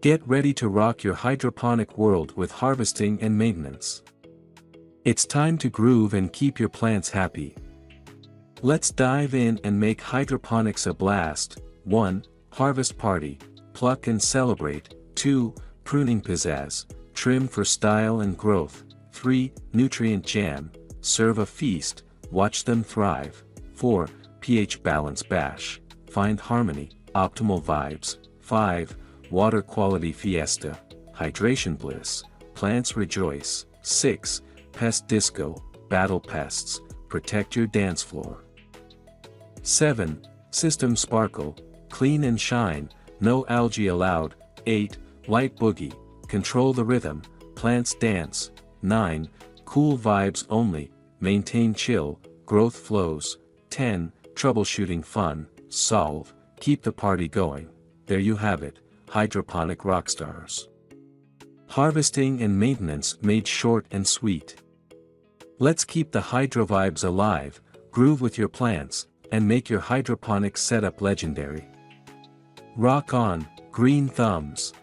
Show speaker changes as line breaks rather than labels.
Get ready to rock your hydroponic world with harvesting and maintenance. It's time to groove and keep your plants happy. Let's dive in and make hydroponics a blast. 1. Harvest party. Pluck and celebrate. 2. Pruning Pizzas. Trim for style and growth. 3. Nutrient jam. Serve a feast. Watch them thrive. 4. pH balance bash. Find harmony, optimal vibes. 5. Water quality fiesta. Hydration bliss. Plants rejoice. 6. Pest Disco. Battle pests. Protect your dance floor. 7. System sparkle. Clean and shine. No algae allowed. 8. Light boogie. Control the rhythm. Plants dance. 9. Cool vibes only. Maintain chill. Growth flows. 10. Troubleshooting fun. Solve. Keep the party going. There you have it. Hydroponic rockstars. Harvesting and maintenance made short and sweet. Let's keep the hydro vibes alive, groove with your plants, and make your hydroponic setup legendary. Rock on, green thumbs.